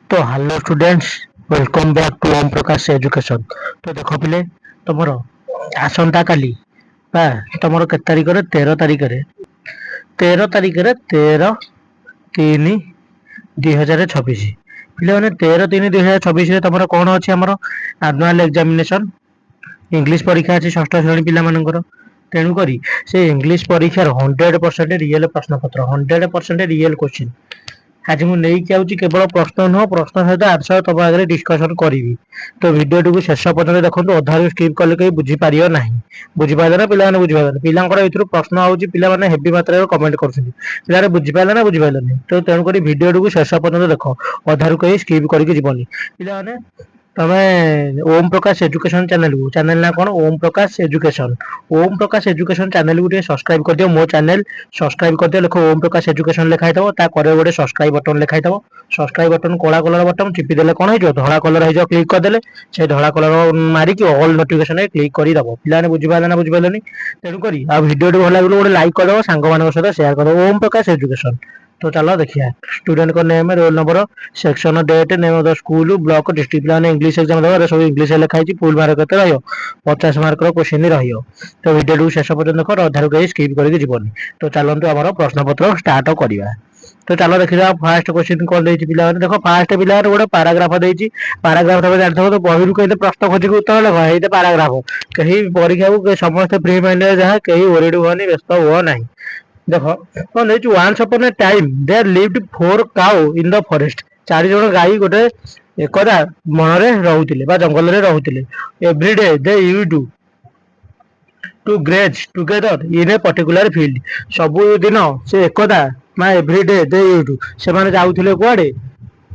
तो hello students, welcome back to Om Prakash education. तो देखो पिले, तुमर आसंता काली बा तुमर के तारिख रे 13 3 2026 पिले माने 13 3 2026 रे तुमर कोन अछि हमर एनुअल एग्जामिनेशन इंग्लिश परीक्षा अछि षष्ठ श्रेणी पिला मानकर। तेणु करी से इंग्लिश परीक्षार 100% रियल प्रश्न पत्र 100% रियल क्वेश्चन आज ମୁଁ ନେଇକି ଆଉଛି। କେବଳ ପ୍ରଶ୍ନ ନୁହଁ, ପ୍ରଶ୍ନ ସହିତ ଆନ୍ସର ତମ ଆଗରେ ଡିସ୍କସନ କରିବି। ତ ଭିଡିଓଟିକୁ ଶେଷ ପର୍ଯ୍ୟନ୍ତ ଦେଖନ୍ତୁ, ଅଧାରୁ ସ୍କିପ୍ କଲେ କେହି ବୁଝିପାରିବ ନାହିଁ। ବୁଝିପାରିଲେ ନା ପିଲାମାନେ? ବୁଝିପାରିଲେ? ପିଲାଙ୍କର ଏଥିରୁ ପ୍ରଶ୍ନ ଆଉଛି, ପିଲାମାନେ ହେଭି ମାତ୍ରାରେ କମେଣ୍ଟ କରୁଛନ୍ତି। ପିଲାମାନେ ବୁଝିପାରିଲେ ନା ବୁଝିପାରିଲେନି? ତ ତେଣୁକରି ଭିଡିଓଟିକୁ ଶେଷ ପର୍ଯ୍ୟନ୍ତ ଦେଖ, ଅଧାରୁ କେହି ସ୍କିପ୍ କରିକି ଯିବନି। ପିଲାମାନେ ତମେ ଓମ୍ ପ୍ରକାଶ ଏଜୁକେସନ ଚ୍ୟାନେଲ ନା କଣ? ଓମ୍ ପ୍ରକାଶ ଏଜୁକେସନ। ଓମ୍ ପ୍ରକାଶ ଏଜୁକେସନ ଚ୍ୟାନେଲକୁ ଟିକେ ସବସ୍କ୍ରାଇବ କରିଦିଅ। ମୋ ଚ୍ୟାନେଲ ସବସ୍କ୍ରାଇବ କରିଦିଅ। ଲେଖ ଓମ୍ ପ୍ରକାଶ ଏଜୁକେସନ ଲେଖା ହେଇଥିବ, ତା କରେ ଗୋଟେ ସବସ୍କ୍ରାଇବ ବଟନ ଲେଖା ହେଇଥିବ। ସବସ୍କ୍ରାଇବ ବଟନ କଳା କଲର ବଟନ ଚିପି ଦେଲେ କଣ ହେଇଯିବ? ଧଳା କଲର ହେଇଯିବ। କ୍ଲିକ୍ କରିଦେଲେ ସେ ଧଳା କଲର ମାରିକି ଅଲ୍ ନୋଟିଫିକେସନ କ୍ଲିକ୍ କରିଦବ। ପିଲାମାନେ ବୁଝିପାରିଲେ ନା ବୁଝିପାରିଲେନି? ତେଣୁକରି ଆଉ ଭିଡିଓଟି ଭଲ ଲାଗିଲେ ଗୋଟେ ଲାଇକ୍ କରିଦବ, ସାଙ୍ଗମାନଙ୍କ ସହିତ ସେୟାର କରିଦବ। ଓମ୍ ପ୍ରକାଶ ଏଜୁକେସନ। ତ ଚାଲ ଦେଖିବା ସ୍ଟୁଡେଣ୍ଟଙ୍କ name, roll number, section, date, name of the school, block, district. ପିଲାମାନେ ଇଂଲିଶ ଏକ୍ସାମ ଦେବ, ସବୁ ଇଂଲିଶ ଲେଖା ହେଇଛି। ଫୁଲ ମାର୍କ କେତେ ରହିବ? 50 ମାର୍କର କ୍ୱେଶ୍ଚିନ୍ ରହିବ। ତ ଭିଡିଓଟିକୁ ଶେଷ ପର୍ଯ୍ୟନ୍ତ ଦେଖ, ଅଧାରୁ କେହି ସ୍କିପ୍ କରିକି ଯିବନି। ତ ଚାଲନ୍ତୁ ଆମର ପ୍ରଶ୍ନପତ୍ର ଷ୍ଟାର୍ଟ କରିବା। ତ ଚାଲ ଦେଖିବା ଫାର୍ଷ୍ଟ କ୍ୱେଶ୍ଚିନ୍ କଣ ଦେଇଛି ପିଲାମାନେ। ଦେଖ ଫାର୍ଷ୍ଟ ପିଲାମାନେ ଗୋଟେ ପାରାଗ୍ରାଫ ଦେଇଛି। ପାରାଗ୍ରାଫ ତମେ ଜାଣିଥିବ ତ, ବହିରୁ କେତେ ପ୍ରଶ୍ନ ଖୋଜିକି ଉତ୍ତର ଲେଖ, ହେଇତେ ପାରାଗ୍ରାଫ। କେହି ପରୀକ୍ଷାକୁ ସମସ୍ତେ ଫ୍ରି ମାଇଣ୍ଡରେ, ଯାହା କେହି ଓରିଡ ହୁଅନି, ବ୍ୟସ୍ତ ହୁଅ ନାହିଁ। ଦେଖ କଣ ଦେଇଛି? Once upon a time there lived 4 cow in the forest. 4 ଜଣ ଗାଈ ଗୋଟେ ଏକଦା ବନରେ ରହୁଥିଲେ ବା ଜଙ୍ଗଲରେ ରହୁଥିଲେ। Everyday De used to graze together in a particular field. ସବୁଦିନ ସେ ଏକଦା ବା ଏଭ୍ରିଡେ ଦେ ୟୁଜ୍ଡ, ସେମାନେ ଯାଉଥିଲେ କୁଆଡେ?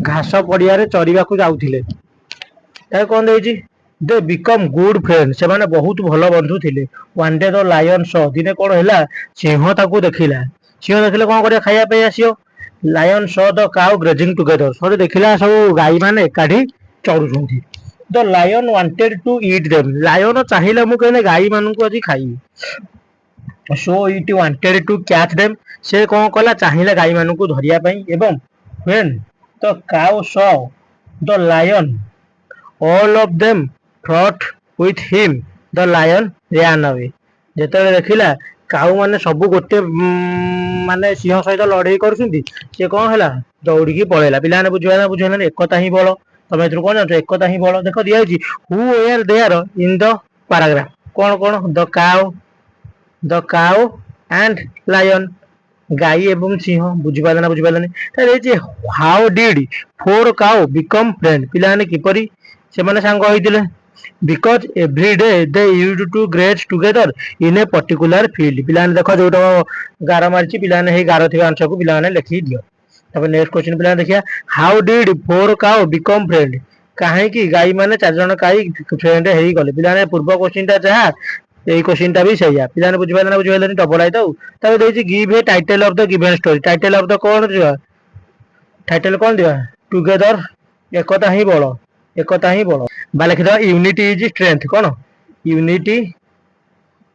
ଘାସ ପଡିଆରେ ଚରିବାକୁ ଯାଉଥିଲେ। ତାକୁ କଣ ଦେଇଛି? ଦେ ବିକମ ଗୁଡ ଫ୍ରେଣ୍ଡ, ସେମାନେ ବହୁତ ଭଲ ବନ୍ଧୁ ଥିଲେ। ୱାନ ଡେ ଦ ଲାୟନ ସ, ଦିନେ କଣ ହେଲା? ସିଂହ ତାକୁ ଦେଖିଲା। ସିଂହ ଦେଖିଲେ କଣ କରିବା? ଖାଇବା ପାଇଁ ଆସିବ। ଲାୟନ ସ ଦ କାଉ ଗ୍ରେଜିଂ ଟୁଗେଦର, ସବୁ ଦେଖିଲା ସବୁ ଗାଈ ମାନେ ଏକାଠି ଚରୁଛନ୍ତି। The lion wanted to eat them, lion ଚାହିଁଲା ମୁଁ କହିଲେ ଗାଈ ମାନଙ୍କୁ ଆଜି ଖାଇବି। So it wanted to catch them, ସେ କଣ କଲା? ଚାହିଁଲା ଗାଈ ମାନଙ୍କୁ ଧରିବା ପାଇଁ। ଏବଂ when the cow saw the lion all of them fought with him, the lion ran away। ଯେତେବେଳେ ଦେଖିଲା କାଉ ମାନେ ସବୁ ଗୋଟେ ମାନେ ସିଂହ ସହିତ ଲଢେଇ କରୁଛନ୍ତି, ସେ କଣ ହେଲା? ଦୌଡିକି ପଳେଇଲା। ପିଲାମାନେ ବୁଝିପାରିଲେ ନା ବୁଝିପାରିଲେନି? ଏକତା ହିଁ ବଳ। ତମେ ଏଥିରୁ କଣ ଜାଣିଛ? ଏକତା ହିଁ ବଳ। ଦେଖ ଦିଆଯାଇଛି who were there in the paragraph. କଣ କଣ? ଦ କାଉ ଆଣ୍ଡ ଲାୟନ, ଗାଈ ଏବଂ ସିଂହ। ବୁଝିପାରିଲେ ନା ବୁଝିପାରିଲେନି? ହାଉ ଡିଡ୍ 4 କାଉ ବିକମ୍ ଫ୍ରେଣ୍ଡ, ପିଲାମାନେ କିପରି ସେମାନେ ସାଙ୍ଗ ହେଇଥିଲେ? Because every day they used to graze together in a particular field. ପିଲାମାନେ ଦେଖ ଯୋଉଟା ଗାର ମାରିଛି, ପିଲାମାନେ ହେଇ ଗାର ଥିବା ଅଂଶକୁ ପିଲାମାନେ ଲେଖି ଦିଅ। ତାପରେ ନେକ୍ସଟ କ୍ୱେଶ୍ଚିନ୍ ପିଲାମାନେ ଦେଖିବା। ହାଉ ଡିଡ୍ 4 କାଉ ବିକମ୍ ଫ୍ରେଣ୍ଡ, କାହିଁକି ଗାଈ ମାନେ 4 ଜଣ ଗାଈ ଫ୍ରେଣ୍ଡ ହେଇଗଲେ? ପିଲାମାନେ ପୂର୍ବ କ୍ୱେଶ୍ଚିନ୍ ଟା ଯାହା, ଏଇ କ୍ୱେଶ୍ଚିନ୍ ଟା ବି ସେଇଆ। ପିଲାମାନେ ବୁଝିପାରିଲେ ନା ବୁଝିପାରିଲେନି? ଡବଲ ଆଇ ତ। ତାପରେ ଦେଇଛି give a title of the given story. Title of the କଣ ଯିବା? ଟାଇଟେଲ କଣ ଦିବା? ଟୁଗେଦର, ଏକତା ହିଁ ବଳ। ଏକତା ହିଁ ବଳ। ବା ଲେଖିଦବା ୟୁନିଟି ଇଜ ଷ୍ଟ୍ରେଂଥ। କଣ?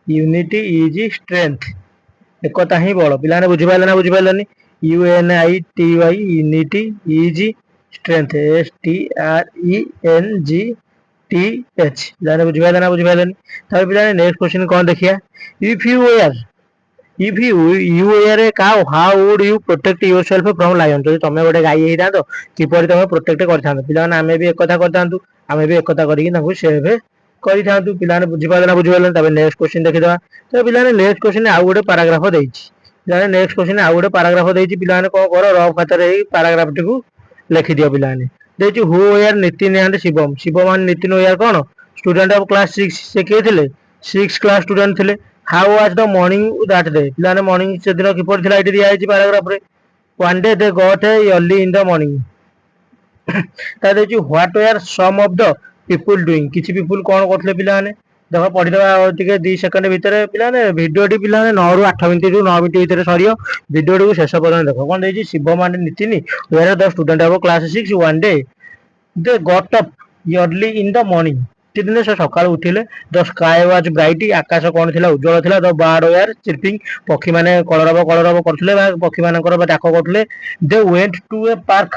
ୟୁନିଟି ଇଜ ଷ୍ଟ୍ରେଂଥ, ଏକତା ହିଁ ବଳ। ପିଲାମାନେ ବୁଝିପାରିଲେ ନା ବୁଝିପାରିଲେନି? UNITY, unity is strength, STRENGTH। ପିଲାମାନେ ବୁଝିପାରିଲେ ନା ବୁଝିପାରିଲେନି? ତାପରେ ପିଲାମାନେ ନେକ୍ସଟ କ୍ୱେଶ୍ଚିନ୍ କଣ ଦେଖିବା? If you were a cow, how would you protect yourself from lion? ଯଦି ତମେ ଗୋଟେ ଗାଈ ହେଇଥାନ୍ତ, କିପରି ତମେ ପ୍ରୋଟେକ୍ଟ କରିଥାନ୍ତ? ପିଲାମାନେ ଆମେ ବି ଏକଥା କରିଥାନ୍ତୁ। ଆମେ ବି ଏକଥା କରିକି ତାଙ୍କୁ ସେଭ୍ କରିଥାନ୍ତୁ। ପିଲାମାନେ ବୁଝିପାରିଲେ ନା ବୁଝିପାରିଲେନି? ତାପରେ ନେକ୍ସଟ କ୍ୱେଶ୍ଚିନ୍ ଦେଖିଦବା। ତ ପିଲାମାନେ ନେକ୍ସଟ କ୍ୱେଶ୍ଚିନ୍ ଆଉ ଗୋଟେ ପାରାଗ୍ରାଫ ଦେଇଛି। ପିଲାମାନେ ନେକ୍ସଟ କ୍ୱେଶ୍ଚିନ୍ ଆଉ ଗୋଟେ ପାରାଗ୍ରାଫ ଦେଇଛି। ପିଲାମାନେ କଣ କର? ରଫ୍ ଖାତାରେ ଏଇ ପାରାଗ୍ରାଫଟିକୁ ଲେଖିଦିଅ। ପିଲାମାନେ ଦେଇଛି who were Nitin and Shivam. Shivam and Nitin were କଣ? Student of class 6। ସେ କିଏ ଥିଲେ? 6 କ୍ଲାସ ଷ୍ଟୁଡେଣ୍ଟ ଥିଲେ। How was the morning that day, ପିଲାମାନେ ମର୍ଣ୍ଣିଂ ସେଦିନ କିପରି ଥିଲା? ଏଇଠି ଦିଆଯାଇଛି ପାରାଗ୍ରାଫରେ। One day they got a early in the morning. ତା ଦେଇଛି what were some of the people doing, କିଛି ପିପୁଲ କଣ କରୁଥିଲେ? ପିଲାମାନେ ଦେଖ ପଢିଦବା ଟିକେ 2 ସେକେଣ୍ଡ ଭିତରେ। ପିଲାମାନେ ଭିଡିଓଟି ପିଲାମାନେ 9 ରୁ 8 ମିନିଟ ରୁ 9 ମିନିଟ ଭିତରେ ସରିବ। ଭିଡିଓଟିକୁ ଶେଷ ପର୍ଯ୍ୟନ୍ତ ଦେଖ। କଣ ଦେଇଛି? Shivam and Nitin were the student of class 6 one day they got up early in the morning। ଦିନେ ସେ ସକାଳୁ ଉଠିଲେ। ଦ ସ୍କାଏ ୱାଜ ବ୍ରାଇଟ, ଆକାଶ କଣ ଥିଲା? ଉଜ୍ଜଳ ଥିଲା। ଦ ବାର୍ଡ ୱେର ଚିର୍ପିଂ, ପକ୍ଷୀ ମାନେ କଳରବ କରୁଥିଲେ ବା ପକ୍ଷୀ ମାନଙ୍କର ଡାକ କରୁଥିଲେ। They went to a park,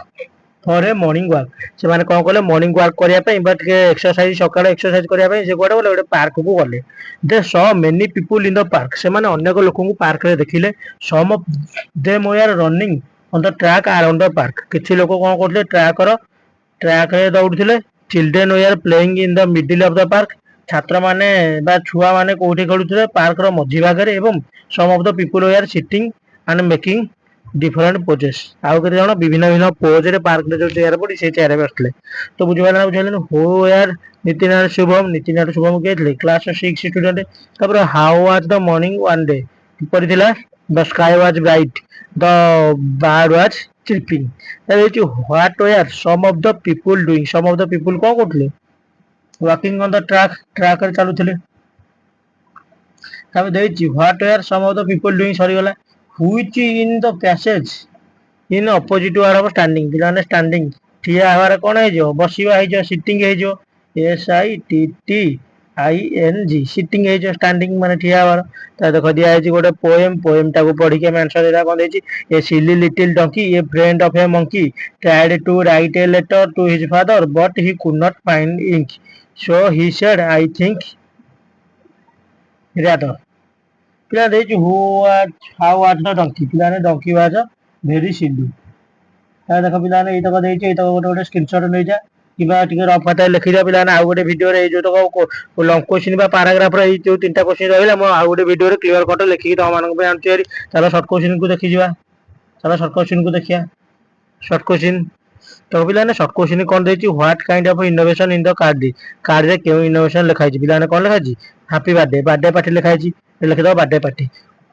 for a morning walk. ସେମାନେ କଣ କଲେ ମର୍ଣ୍ଣିଂ ୱାକ୍ କରିବା ପାଇଁ ବା ଟିକେ ଏକ୍ସରସାଇଜ ସକାଳେ ଏକ୍ସରସାଇଜ କରିବା ପାଇଁ ସେ କୁଆଡେ ଗଲେ ଗୋଟେ ପାର୍କକୁ ଗଲେ। They saw many people in the park. ସେମାନେ ଅନେକ ଲୋକଙ୍କୁ ପାର୍କରେ ଦେଖିଲେ। Some of them were running on the track around the park. କିଛି ଲୋକ କଣ କରୁଥିଲେ ଟ୍ରାକରେ ଦୌଡୁଥିଲେ। Children were playing in the middle of the park. ଛାତ୍ରମାନେ ବା ଛୁଆମାନେ କୋଉଠି ଖେଳୁଥିଲେ ପାର୍କର ମଝି ଭାଗରେ ଏବଂ some of the people were sitting and making different poses. ଆଉ କେତେ ଜଣ ବିଭିନ୍ନ ବିଭିନ୍ନ ପୋଜରେ ପାର୍କରେ ଯୋଉ ଚେୟାର ପଡି ସେଇ ଚେୟାରରେ ବସିଥିଲେ। ତ ବୁଝିପାରିଲ ନା ବୁଝିପାରିଲନି who were Nitin and Shubham କିଏ ଥିଲେ କ୍ଲାସ 6 ଷ୍ଟୁଡେଣ୍ଟ। ତାପରେ how was the morning one day କିପରି ଥିଲା the sky was bright the bird was chirping. ତାପରେ ହେଇଛି what were some of the people doing. Some of the people କଣ କରୁଥିଲେ ୱାକିଂ ଅନ୍ ଦ ଟ୍ରାକରେ ଚାଲୁଥିଲେ। ତାପରେ ଦେଇଛି what were some of the people doing ସରିଗଲା। Which in the passage in opposite word of standing. ପିଲାମାନେ ଷ୍ଟାଣ୍ଡିଂ ଠିଆ ହେବାରେ କଣ ହେଇଯିବ ବସିବା ହେଇଯିବ ସିଟିଂ ହେଇଯିବ SITTING ସିଟିଂ ହେଇଯିବ ଷ୍ଟାଣ୍ଡିଂ ମାନେ ଠିଆ ହେବାର। ତା ଦେଖ ଦିଆହେଇଛି ଗୋଟେ ପୋଏମ ଟାକୁ ପଢିକି ଆମେ ଆନ୍ସର ଦେବା। କଣ ଦେଇଛି a silly little donkey a friend of a monkey tried to write a letter to his father but he could not find ink so he said I think rather। ପିଲା ଦେଇଛି ହାଉ was ଦ ଡଙ୍କି। ପିଲାମାନେ ଡଙ୍କି was very ସିଲି। ତାହେଲେ ଦେଖ ପିଲାମାନେ ଏଇତକ ଦେଇଛି ଏଇତକ ଗୋଟେ ଗୋଟେ screenshot ନେଇଯା କିମ୍ବା ଟିକେ ରଫ ଖାତାରେ ଲେଖିଦିଅ। ପିଲାମାନେ ଆଉ ଗୋଟେ ଭିଡିଓରେ ଏଇ ଯୋଉ ଲଙ୍ଗ କୋଶ୍ଚିନ୍ ବା ପାରାଗ୍ରାଫର ଏଇ ଯୋଉ 3ଟା କୋଶ୍ଚିନ୍ ରହିଲା ମୁଁ ଆଉ ଗୋଟେ ଭିଡିଓରେ କ୍ଲିୟର କଟ ଲେଖିକି ତମମାନଙ୍କ ପାଇଁ ଆଣୁଛି ଭାରି। ଚାଲ ସର୍ଟ କୋଶ୍ଚିନ୍ କୁ ଦେଖିଯିବା। ଚାଲ ସର୍ଟ କୋଶ୍ଚିନ୍ କୁ ଦେଖିବା। ସର୍ଟ କୋଶ୍ଚିନ୍ ତ ପିଲାମାନେ ସର୍ଟ କୋଶ୍ଚିନ୍ କଣ ଦେଇଛି what kind of innovation in the card. କାର୍ଡରେ କେଉଁ ଇନୋଭେସନ ଲେଖା ହେଇଛି। ପିଲାମାନେ କଣ ଲେଖା ହେଇଛି ହାପି ବାର୍ଥଡେ ବାର୍ଥଡେ ପାର୍ଟି ଲେଖା ହେଇଛି। ଲେଖିଦବ birthday party.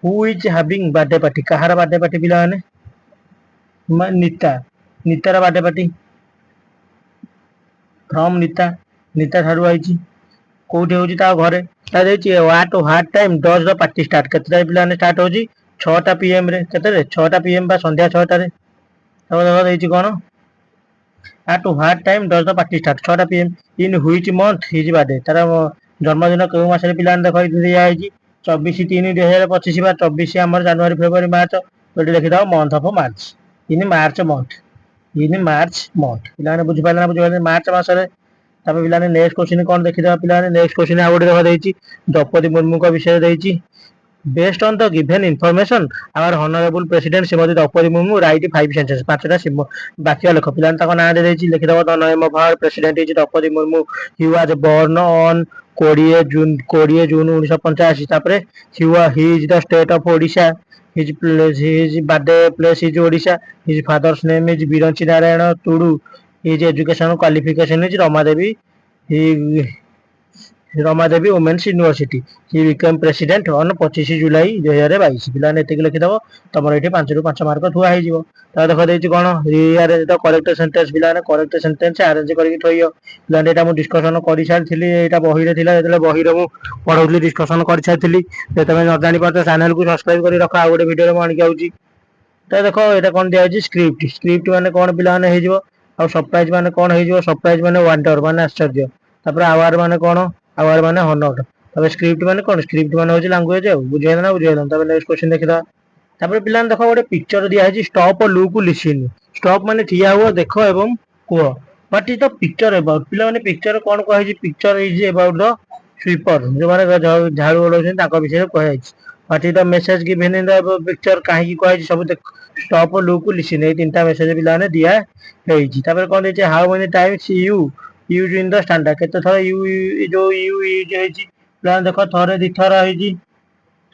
Who is having birthday party. କାହାର ବାର୍ଥଡେ ପାର୍ଟି ପିଲାମାନେ ନିତାର ବାର୍ଥଡେ ପାର୍ଟି ଫ୍ରମ ନିତା ଠାରୁ ଆଇଛି। କୋଉଠି ହଉଛି ତା ଘରେ। ତା ଦେଇଛି what time does the party start. କେତେଟାରେ ପିଲାମାନେ ଷ୍ଟାର୍ଟ ହଉଛି 6ଟା PM ରେ। କେତେରେ 6ଟା PM ବା ସନ୍ଧ୍ୟା 6ଟାରେ। ତାପରେ ଦେଇଛି କଣ at what time does the party start 6ଟା PM in which month his birthday। ତାର ଜନ୍ମଦିନ କେଉଁ ମାସରେ ପିଲାମାନେ ଦେଖ ଦିଆଯାଇଛି 24/3/2025 ବା 24 ଆମର ଜାନୁଆରୀ ଫେବୃଆରୀ ମାର୍ଚ୍ଚ। ଏଠି ଲେଖିଦବ month of March in March month ପିଲାମାନେ ବୁଝିପାରିଲେ ନା ବୁଝିପାରିଲେ ମାର୍ଚ୍ଚ ମାସରେ। ତାପରେ ପିଲାମାନେ ନେକ୍ସଟ କୋଶ୍ଚିନ୍ କଣ ଦେଖିଦେବା। ପିଲାମାନେ ନେକ୍ସଟ କୋଶ୍ଚିନ୍ ଆଉ ଗୋଟେ ଦେଖ ଦେଇଛି ଦ୍ରୌପଦୀ ମୁର୍ମୁଙ୍କ ବିଷୟରେ ଦେଇଛି। Based on the given information our honourable president Shrimati Droupadi Murmu write 5 sentence. 5ଟା ବାକ୍ୟ ଲେଖ। ପିଲାମାନେ ତାଙ୍କ ନାଁ ଦେଇଛି ଲେଖିଦବ the name of our president is Droupadi Murmu. He was born on 20 June 1985। ତାପରେ he is the state of Odisha. His birthday place is Odisha. His father's name is Biranchi Narayan Tudu. His education qualification is Ramadevi women's university. He became president on 25 July 2022। ପିଲାମାନେ ଏତିକି ଲେଖିଦବ ତମର ଏଠି 5ରୁ 5 mark ଥୁଆ ହେଇଯିବ। ତା ଦେଖ ଦେଇଛି କଣ ରିଆରେଞ୍ଜ ଦ କରେକ୍ଟ ସେଣ୍ଟେନ୍ସ। ପିଲାମାନେ କରେକ୍ଟ ସେଣ୍ଟେନ୍ସ ଆରେଞ୍ଜ କରିକି ଥୋଇବ। ପିଲାମାନେ ଏଇଟା ମୁଁ ଡିସ୍କସନ କରିସାରିଥିଲି। ଏଇଟା ବହିରେ ଥିଲା ଯେତେବେଳେ ବହିରେ ମୁଁ ପଢଉଥିଲି ଡିସ୍କସନ କରିସାରିଥିଲି। ଯଦି ତମେ ନ ଜାଣିପାରୁଛ ଚ୍ୟାନେଲକୁ ସବସ୍କ୍ରାଇବ କରି ରଖ। ଆଉ ଗୋଟେ ଭିଡିଓରେ ମୁଁ ଆଣିକି ଆଉଛି। ତ ଦେଖ ଏଇଟା କଣ ଦିଆଯାଇଛି ସ୍କ୍ରିପ୍ଟ ମାନେ କଣ ପିଲାମାନେ ହେଇଯିବ। ଆଉ ସରପ୍ରାଇଜ ମାନେ କଣ ହେଇଯିବ ସରପ୍ରାଇଜ ମାନେ ୱାଣ୍ଡର ମାନେ ଆଶ୍ଚର୍ଯ୍ୟ। ତାପରେ ଆୱାର ମାନେ କଣ ଆୱାର ମାନେ ହନଟ। ତାପରେ ସ୍କ୍ରିପ୍ଟ ମାନେ କଣ ସ୍କ୍ରିପ୍ଟ ମାନେ ହଉଛି ଲାଙ୍ଗୁଏଜ। ଆଉ ବୁଝିହେଲା ନା ବୁଝିହେଲାନି। ତାପରେ ନେକ୍ସଟ କୋଶ୍ଚିନ୍ ଦେଖିଦବା। ତାପରେ ପିଲାମାନେ ଦେଖ ଗୋଟେ ପିକ୍ଚର ଦିଆହେଇଛି ଷ୍ଟପ ଲୁକ୍ ଲିସିନ। ଷ୍ଟପ ମାନେ ଠିଆ ହୁଅ ଦେଖ ଏବଂ କୁହ। What is the picture about. ପିଲାମାନେ ପିକ୍ଚର କଣ କୁହାଯାଇଛି picture is about the sweeper ଯୋଉମାନେ ଝାଡୁ ଓଳଉଛନ୍ତି ତାଙ୍କ ବିଷୟରେ କୁହାଯାଇଛି। What is the message given in the picture କାହିଁକି କୁହାଯାଇଛି ସବୁ ଦେଖ ଷ୍ଟପ ଲୁକ୍ ଲିସିନ। ଏଇ 3ଟା ମେସେଜ ପିଲାମାନେ ଦିଆ ହେଇଛି। ତାପରେ କଣ ଦେଇଛି how many times you use in the standard. କେତେ ଥର ଯୋଉ ୟୁଜ ହେଇଛି। ପିଲାମାନେ ଦେଖ ଥରେ ଦିଥର ହେଇଛି।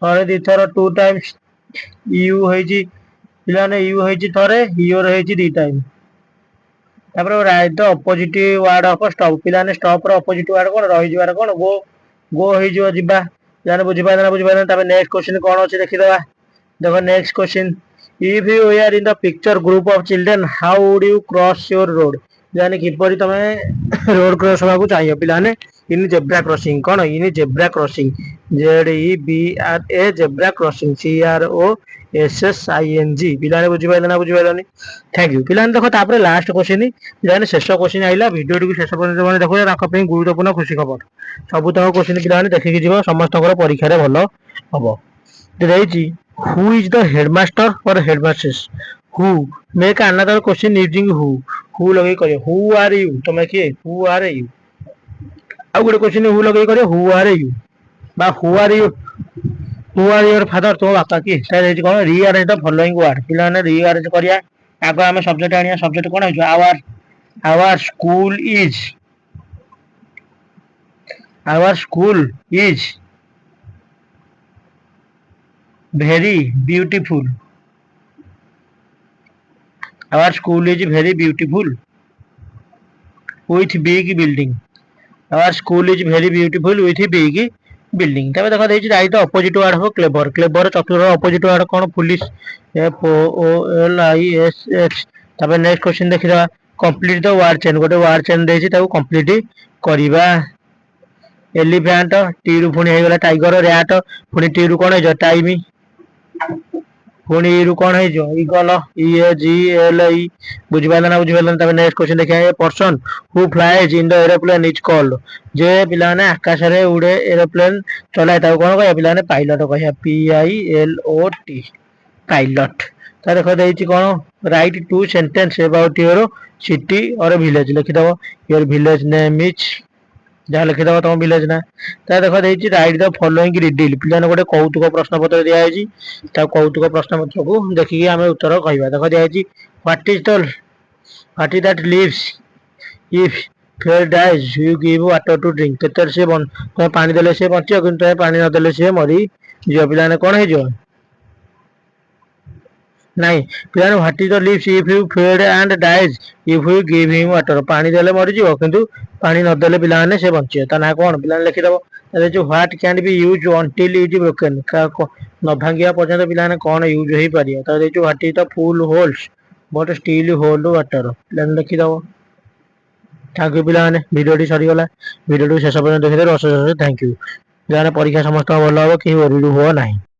ଥରେ ଦିଥର 2 times ୟୁ ହେଇଛି। ପିଲାମାନେ ୟୁ ହେଇଛି ଥରେ ୟୋର ହେଇଛି 2 ଟାଇମ। ତାପରେ write the opposite word of stop. ପିଲାମାନେ ଷ୍ଟପ ର ଅପୋଜିଟ ୱାର୍ଡ କଣ ରହିଯିବାର କଣ ଗୋ ହେଇଯିବ ଯିବା। ପିଲାମାନେ ବୁଝିପାରିଲେ ନା ବୁଝିପାରିଲେ। ତାପରେ ନେକ୍ସଟ କୋଶ୍ଚିନ୍ କଣ ଅଛି ଦେଖିଦବା। ଦେଖ next question if you were in the picture group of children how would you cross your road. ପିଲାମାନେ କିପରି ତମେ ରୋଡ କ୍ରସ ହବାକୁ ଚାହିଁବ। ପିଲାମାନେ ଇନ ଜେବ୍ରା କ୍ରସିଂ କଣ in zebra crossing ZEBRA zebra crossing CROSSING। ପିଲାମାନେ ବୁଝିପାରିଲେ ନା ବୁଝିପାରିଲନି। Thank you. ପିଲାମାନେ ଦେଖ ତାପରେ ଲାଷ୍ଟ କୋଶ୍ଚିନ୍ ପିଲାମାନେ ଶେଷ କୋଶ୍ଚିନ୍ ଆଇଲା। ଭିଡିଓଟିକୁ ଶେଷ ପର୍ଯ୍ୟନ୍ତ ମାନେ ଦେଖୁଛ ତାଙ୍କ ପାଇଁ ଗୁରୁତ୍ୱପୂର୍ଣ୍ଣ ଖୁସି ଖବର। ସବୁତକ କୋଶ୍ଚିନ୍ ପିଲାମାନେ ଦେଖିକି ଯିବ ସମସ୍ତଙ୍କର ପରୀକ୍ଷାରେ ଭଲ ହବ। ଦେଇଛି who is the headmaster or headmistress. Who make another question using who लगे करियो हु आर यू तमे किए हु आर यू ଆଉ ଗୋଟେ क्वेश्चन हु लगे करियो हु आर यू बा हु आर योर फादर तो बापा किए ତାହେଲେ ହେଇଛି କଣ ରିअरेंज द फॉलोइंग वर्ड ପିଲାମାନେ ରିअरेंज କରିବା आग आम सब्जेक्ट आनिया सब्जेक्ट कौन है our school is our school is very beautiful our school is very beautiful with big building our school is very beautiful with big building तबे देखो देछि राइट द ऑपोजिट वर्ड हो क्लेवर क्लेवर चतुर opposite word कौन foolish F O O L I S H तबे next question देखिबा complete the word chain गोटे word chain देछि ताको कंप्लीट करिबा एलिफेंट टी रु पुनी हेगला टाइगर रैट पुनी टी रु कोन है टाइम पुणी रु कौन है इगल EAGLE बुझिपाल ना बुझिपाल तब नेक्स्ट क्वेश्चन देखिए a person who flies in the aeroplane is called जे पिला ने आकाश रे उड़े एरोप्लेन चलाए ताको कौन कहया पिला ने पायलट कहया PILOT पायलट ता देखो देछि कौन write two sentence about your city और विलेज लिखि दबो योर विलेज नेम इज जहाँ लिखिदेव तुम विलेज ना तो देख देखिए राइट द फॉलोइंग रिडिल पे गोटे कौतुक प्रश्न पत्र दिखाई कौतुक प्रश्न पत्र को देखिए आम उत्तर कहवा देख दिखाई what is that lives if fire dies you give water to drink केते से तुम पानी देले से बचियो कि तुम पानी न देले से मरी जीव पे कौन हो नहीं पिलाने what is the lives if you fed and dies if you give him water पानी देले मरी जीव किंतु पानी न देले पिलाने से बंचियो ता ना कोन पिलाने लिखि दबो ए जो what can be used until it broken का न भांगिया पर्यंत पिलाने कोन यूज होई परियो ता जो what is the full holes but still hold water पिलाने लिखि दबो थैंक यू पिलाने वीडियो सरी गला वीडियो शेष पर्यंत देखिदे अशेष थैंक यू जाने परीक्षा समस्त भल हो कि ओरिड हो नहीं।